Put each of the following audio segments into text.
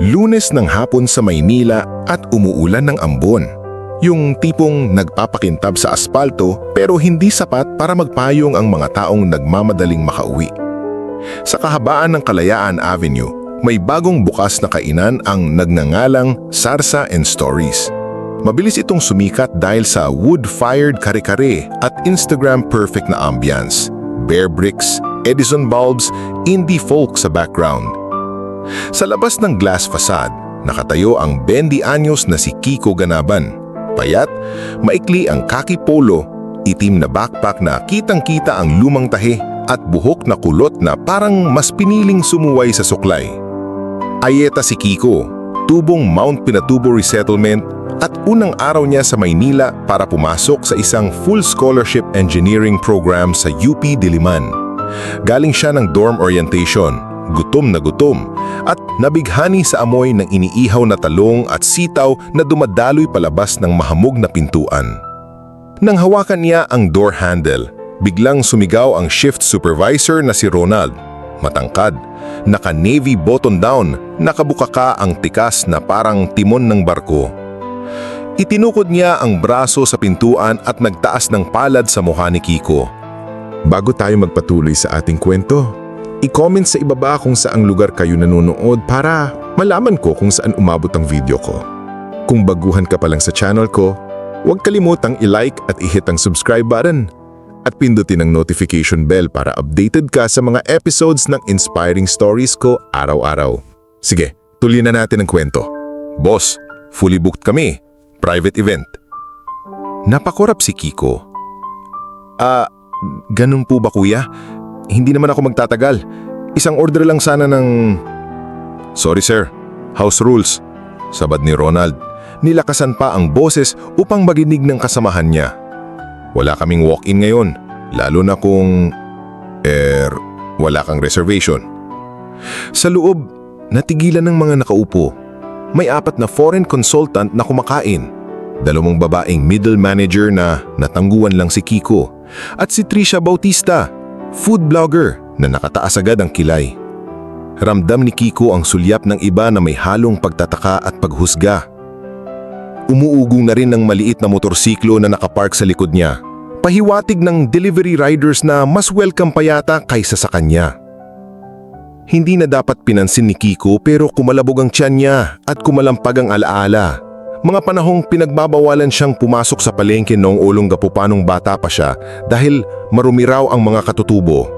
Lunes ng hapon sa Maynila at umuulan ng ambon. Yung tipong nagpapakintab sa aspalto pero hindi sapat para magpayong ang mga taong nagmamadaling makauwi. Sa kahabaan ng Kalayaan Avenue, may bagong bukas na kainan ang nagngangalang Sarsa and Stories. Mabilis itong sumikat dahil sa wood-fired kare-kare at Instagram-perfect na ambience. Bare bricks, Edison bulbs, indie folk sa background. Sa labas ng glass facade, nakatayo ang 20 anyos na si Kiko Ganaban. Payat, maikli ang khaki polo, itim na backpack na kitang-kita ang lumang tahi at buhok na kulot na parang mas piniling sumuway sa suklay. Ayeta si Kiko, tubong Mount Pinatubo Resettlement at unang araw niya sa Maynila para pumasok sa isang full scholarship engineering program sa UP Diliman. Galing siya ng dorm orientation, gutom na gutom, at nabighani sa amoy ng iniihaw na talong at sitaw na dumadaloy palabas ng mahamog na pintuan. Nang hawakan niya ang door handle, biglang sumigaw ang shift supervisor na si Ronald. Matangkad, naka-navy button-down, nakabukaka ang tikas na parang timon ng barko. Itinukod niya ang braso sa pintuan at nagtaas ng palad sa mukha ni Kiko. Bago tayo magpatuloy sa ating kwento, i-comment sa ibaba kung saang lugar kayo nanonood para malaman ko kung saan umabot ang video ko. Kung baguhan ka pa lang sa channel ko, huwag kalimutang i-like at i-hit ang subscribe button at pindutin ang notification bell para updated ka sa mga episodes ng inspiring stories ko araw-araw. Sige, tuloy na natin ang kwento. Boss, fully booked kami. Private event. Napakorap si Kiko. Ganun po ba kuya? Hindi naman ako magtatagal. Isang order lang sana ng... Sorry sir, house rules. Sabad ni Ronald. Nilakasan pa ang boses upang maginig ng kasamahan niya. Wala kaming walk-in ngayon, lalo na kung... wala kang reservation. Sa loob, natigilan ng mga nakaupo. May 4 na foreign consultant na kumakain. 2 babaeng middle manager na natangguan lang si Kiko. At si Trisha Bautista, food blogger na nakataas agad ang kilay. Ramdam ni Kiko ang sulyap ng iba na may halong pagtataka at paghusga. Umuugong na rin ng maliit na motorsiklo na nakapark sa likod niya. Pahiwatig ng delivery riders na mas welcome pa yata kaysa sa kanya. Hindi na dapat pinansin ni Kiko pero kumalabog ang tiyan niya at kumalampag ang alaala. Mga panahong pinagbabawalan siyang pumasok sa palengke noong ulong gapupanong bata pa siya dahil marumi raw ang mga katutubo.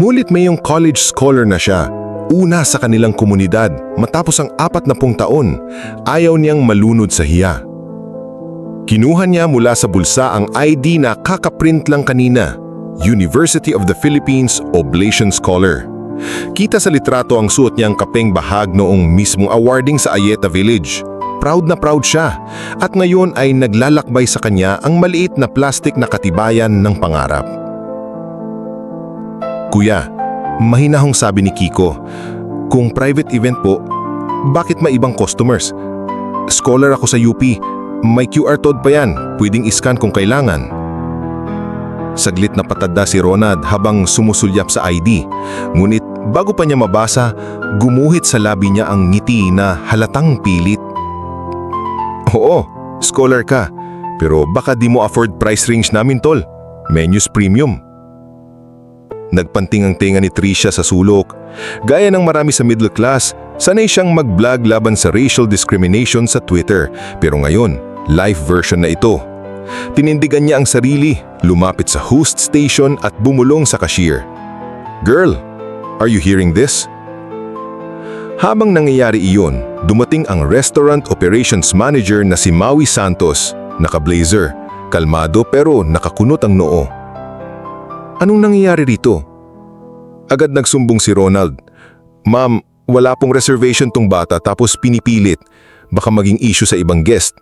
Ngunit mayong college scholar na siya, una sa kanilang komunidad matapos ang 40 taon, ayaw niyang malunod sa hiya. Kinuha niya mula sa bulsa ang ID na kakaprint lang kanina, University of the Philippines Oblation Scholar. Kita sa litrato ang suot niyang kapeng bahag noong mismong awarding sa Ayeta Village. Proud na proud siya at ngayon ay naglalakbay sa kanya ang maliit na plastik na katibayan ng pangarap. Kuya, mahinahong sabi ni Kiko, kung private event po, bakit may ibang customers? Scholar ako sa UP, may QR code pa yan, pwedeng iscan kung kailangan. Saglit na patadda si Ronald habang sumusulyap sa ID, ngunit bago pa niya mabasa, gumuhit sa labi niya ang ngiti na halatang pilit. Oo, scholar ka, pero baka di mo afford price range namin tol. Menus premium. Nagpanting ang tenga ni Trisha sa sulok. Gaya ng marami sa middle class, sanay siyang mag-vlog laban sa racial discrimination sa Twitter. Pero ngayon, live version na ito. Tinindigan niya ang sarili, lumapit sa host station at bumulong sa cashier. Girl, are you hearing this? Habang nangyayari iyon, dumating ang restaurant operations manager na si Maui Santos, naka-blazer, kalmado pero nakakunot ang noo. Anong nangyayari rito? Agad nagsumbong si Ronald. Ma'am, wala pong reservation tong bata tapos pinipilit. Baka maging issue sa ibang guest.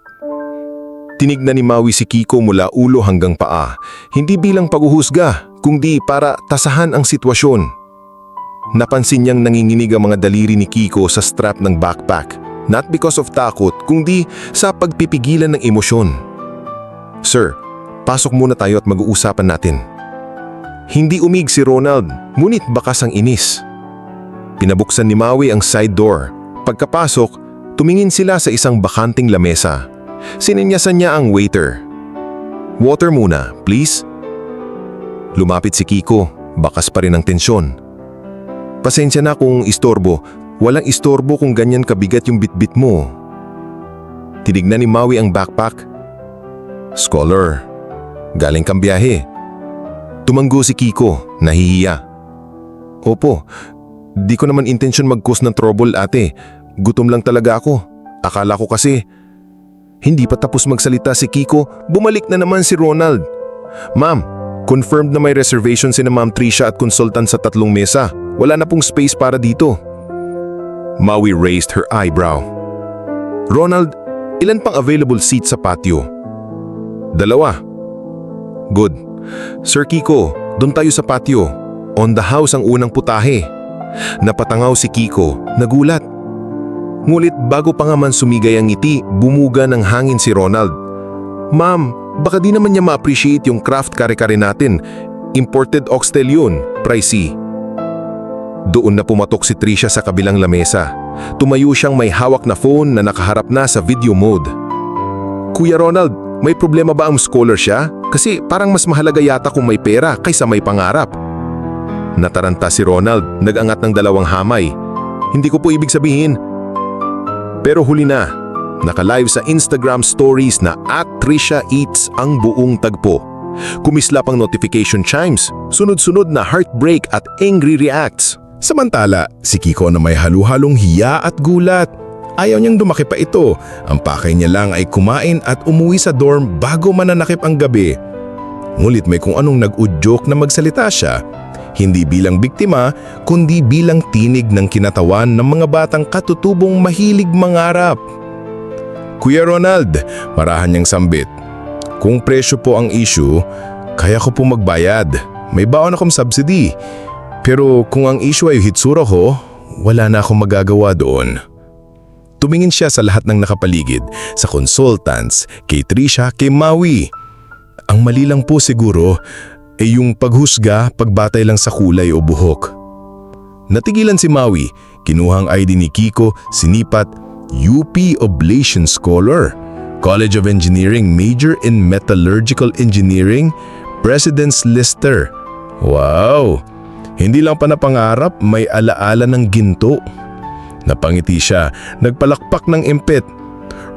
Tinignan ni Maui si Kiko mula ulo hanggang paa, hindi bilang paghuhusga, kundi para tasahan ang sitwasyon. Napansin niyang nanginginig ang mga daliri ni Kiko sa strap ng backpack, not because of takot, kundi sa pagpipigilan ng emosyon. Sir, pasok muna tayo at mag-uusapan natin. Hindi umig si Ronald, ngunit bakas ang inis. Pinabuksan ni Maui ang side door, Pagkapasok, tumingin sila sa isang bakanting lamesa. Sininyasan niya ang waiter. "Water muna, please." Lumapit si Kiko, bakas pa rin ang tensyon. "Pasensya na kung istorbo. Walang istorbo kung ganyan kabigat yung bitbit mo." Tinignan ni Maui ang backpack. "Scholar, galing kang biyahe." Tumanggo si Kiko, nahihiya. "Opo, di ko naman intensyon mag-cause ng trouble, ate. Gutom lang talaga ako. Akala ko kasi..." Hindi pa tapos magsalita si Kiko, bumalik na naman si Ronald. "Ma'am, confirmed na may reservation si na Ma'am Trisha at consultant sa 3 mesa. Wala na pong space para dito." Maui raised her eyebrow. "Ronald, ilan pang available seats sa patio?" "2. "Good. Sir Kiko, doon tayo sa patio. On the house ang unang putahe." Napatangaw si Kiko, nagulat. Ngulit bago pa nga man sumigay ang ngiti, bumuga ng hangin si Ronald. "Ma'am, baka di naman niya ma-appreciate yung craft kare-kare natin. Imported oxtail yun, pricey." Doon na pumatok si Trisha sa kabilang lamesa. Tumayo siyang may hawak na phone na nakaharap na sa video mode. "Kuya Ronald, may problema ba ang scholar siya? Kasi parang mas mahalaga yata kung may pera kaysa may pangarap." Nataranta si Ronald, nag-angat ng 2 hamay. "Hindi ko po ibig sabihin." Pero huli na, naka-live sa Instagram stories na @TrishaEats ang buong tagpo. Kumislap ang notification chimes, sunod-sunod na heartbreak at angry reacts. Samantala, si Kiko na may halu-halong hiya at gulat. Ayaw niyang dumaki pa ito. Ang pakay niya lang ay kumain at umuwi sa dorm bago mananakip ang gabi. Ngulit may kung anong nag-udyok na magsalita siya. Hindi bilang biktima, kundi bilang tinig ng kinatawan ng mga batang katutubong mahilig mangarap. "Kuya Ronald," marahan niyang sambit. "Kung presyo po ang issue, kaya ko po magbayad. May baon akong subsidy. Pero kung ang issue ay hitsura ko, wala na akong magagawa doon." Tumingin siya sa lahat ng nakapaligid, sa consultants, kay Trisha, kay Maui. Ang mali lang po siguro ay yung paghusga pagbatay lang sa kulay o buhok. Natigilan si Maui, kinuhang ID ni Kiko, sinipat, UP Oblation Scholar, College of Engineering major in Metallurgical Engineering, President's Lister. Wow! Hindi lang pa napangarap, may alaala ng ginto. Napangiti siya, nagpalakpak ng impit.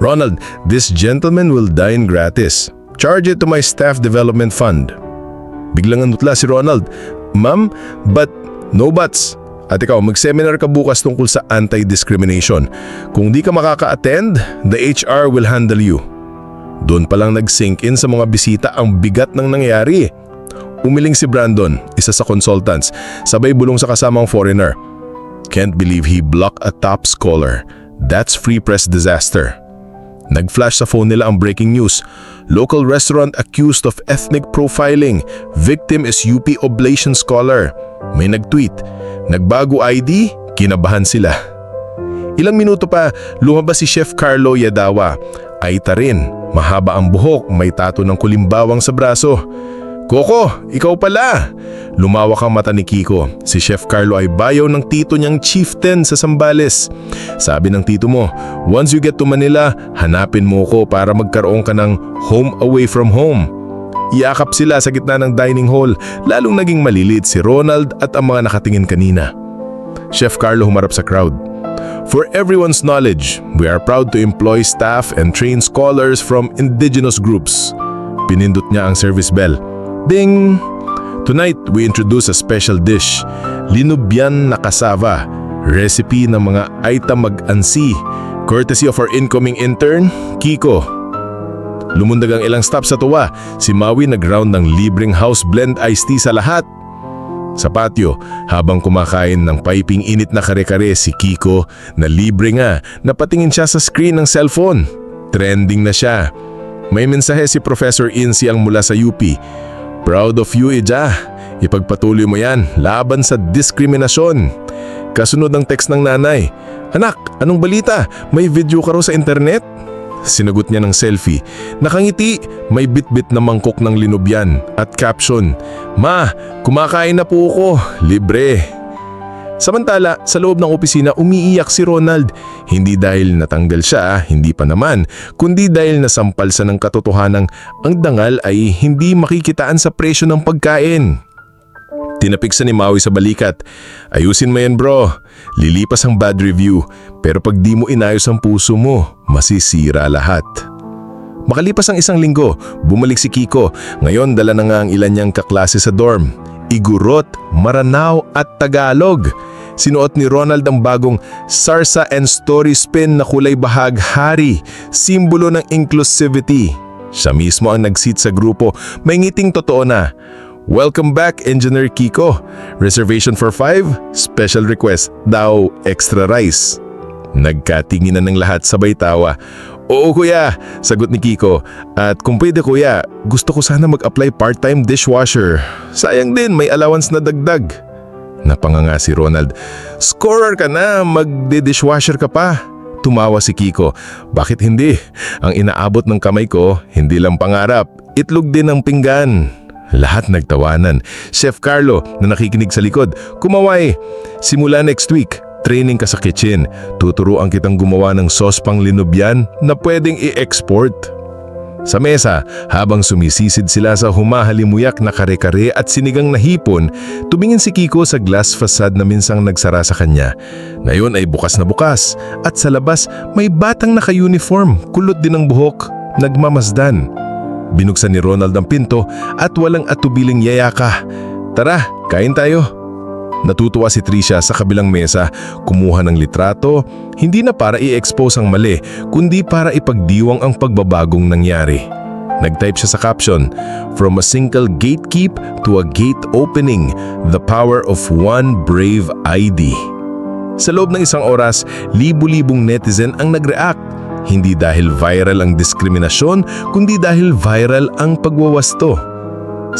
"Ronald, this gentleman will dine gratis. Charge it to my staff development fund." Biglang anutla si Ronald. "Ma'am, but no buts. At ikaw, mag-seminar ka bukas tungkol sa anti-discrimination. Kung di ka makaka-attend, the HR will handle you." Doon palang nag-sink in sa mga bisita ang bigat ng nangyari. Umiling si Brandon, isa sa consultants, sabay bulong sa kasamang foreigner. "Can't believe he blocked a top scholar. That's free press disaster." Nag-flash sa phone nila ang breaking news. Local restaurant accused of ethnic profiling. Victim is UP Oblation Scholar. May nag-tweet. Nagbago ID, kinabahan sila. Ilang minuto pa, lumabas si Chef Carlo Yadawa. Aita rin, mahaba ang buhok, may tato ng kulimbawang sa braso. "Coco, ikaw pala!" Lumawak ang mata ni Kiko. Si Chef Carlo ay bayaw ng tito niyang chieftain sa Zambales. Sabi ng tito mo, "Once you get to Manila, hanapin mo ko para magkaroon ka ng home away from home." Iakap sila sa gitna ng dining hall, lalong naging malilit si Ronald at ang mga nakatingin kanina. Chef Carlo humarap sa crowd. "For everyone's knowledge, we are proud to employ staff and train scholars from indigenous groups." Pinindot niya ang service bell. Ding! Tonight, we introduce a special dish, linubyan na cassava, recipe ng mga Aita Mag-ansi, courtesy of our incoming intern, Kiko. Lumundag ang ilang stop sa tuwa, si Maui nag-round ng libreng house blend iced tea sa lahat. Sa patio, habang kumakain ng piping init na kare-kare si Kiko, na libre nga, napatingin siya sa screen ng cellphone. Trending na siya. May mensahe si Professor Insi ang mula sa UP. "Proud of you, Ija. Ipagpatuloy mo yan, laban sa diskriminasyon." Kasunod ng text ng nanay, "Anak, anong balita? May video ka raw sa internet?" Sinagot niya ng selfie. Nakangiti, may bit-bit na mangkok ng linubyan at caption, "Ma, kumakain na po ako, libre." Samantala, sa loob ng opisina umiiyak si Ronald. Hindi dahil natanggal siya, hindi pa naman, kundi dahil nasampal sa ng katotohanang ang dangal ay hindi makikitaan sa presyo ng pagkain. Tinapiksan ni Maui sa balikat. Ayusin mo yan bro, lilipas ang bad review, pero pag di mo inayos ang puso mo, masisira lahat. Makalipas ang 1 linggo, bumalik si Kiko. Ngayon dala na nga ang ilan niyang kaklase sa dorm. Igorot, Maranao at Tagalog. Sinuot ni Ronald ang bagong Sarsa and Story Spin na kulay bahaghari, simbolo ng inclusivity. Siya mismo ang nag-seat sa grupo, may ngiting totoo na. Welcome back, Engineer Kiko. Reservation for 5, special request, daw extra rice. Nagkatinginan ng lahat sabay tawa. Oo kuya, sagot ni Kiko. At kung pwede kuya, gusto ko sana mag-apply part-time dishwasher. Sayang din, may allowance na dagdag. Napanganga si Ronald. Scorer ka na, magde-dishwasher ka pa. Tumawa si Kiko. Bakit hindi? Ang inaabot ng kamay ko, hindi lang pangarap, itlog din ang pinggan. Lahat nagtawanan. Chef Carlo na nakikinig sa likod, kumaway. Simula next week, training ka sa kitchen. Tuturuan kitang gumawa ng sauce pang linubyan na pwedeng i-export. Sa mesa, habang sumisisid sila sa humahalimuyak na kare-kare at sinigang na hipon, tumingin si Kiko sa glass facade na minsang nagsara sa kanya. Ngayon ay bukas na bukas at sa labas may batang naka-uniform, kulot din ang buhok, nagmamasdan. Binuksan ni Ronald ang pinto at walang atubiling yayaka. Tara, kain tayo. Natutuwa si Tricia sa kabilang mesa, kumuha ng litrato, hindi na para i-expose ang mali, kundi para ipagdiwang ang pagbabagong nangyari. Nag-type siya sa caption, "From a single gatekeep to a gate opening, the power of one brave ID." Sa loob ng 1 oras, libu-libong netizen ang nag-react. Hindi dahil viral ang diskriminasyon, kundi dahil viral ang pagwawasto.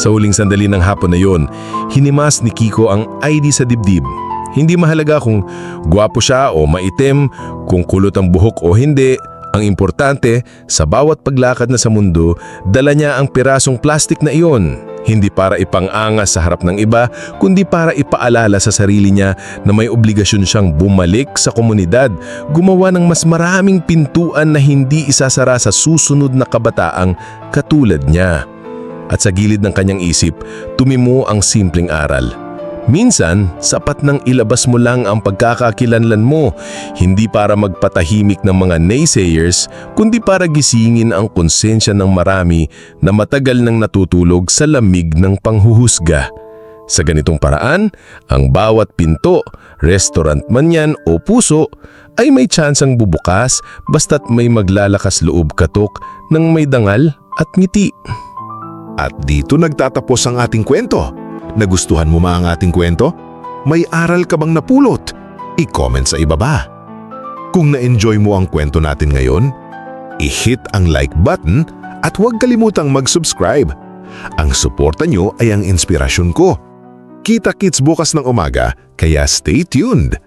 Sa huling sandali ng hapon na yon, hinimas ni Kiko ang ID sa dibdib. Hindi mahalaga kung gwapo siya o maitim, kung kulot ang buhok o hindi. Ang importante, sa bawat paglakad na sa mundo, dala niya ang pirasong plastik na iyon. Hindi para ipang-angas sa harap ng iba, kundi para ipaalala sa sarili niya na may obligasyon siyang bumalik sa komunidad, gumawa ng mas maraming pintuan na hindi isasara sa susunod na kabataang katulad niya. At sa gilid ng kanyang isip, tumimo ang simpleng aral. Minsan, sapat nang ilabas mo lang ang pagkakakilanlan mo, hindi para magpatahimik ng mga naysayers, kundi para gisingin ang konsensya ng marami na matagal nang natutulog sa lamig ng panghuhusga. Sa ganitong paraan, ang bawat pinto, restaurant man yan o puso, ay may tsansang bubukas basta't may maglalakas loob katok ng may dangal at ngiti. At dito nagtatapos ang ating kwento. Nagustuhan mo ba ang ating kwento? May aral ka bang napulot? I-comment sa ibaba. Kung na-enjoy mo ang kwento natin ngayon, i-hit ang like button at huwag kalimutang mag-subscribe. Ang suporta nyo ay ang inspirasyon ko. Kita-kits bukas ng umaga, kaya stay tuned!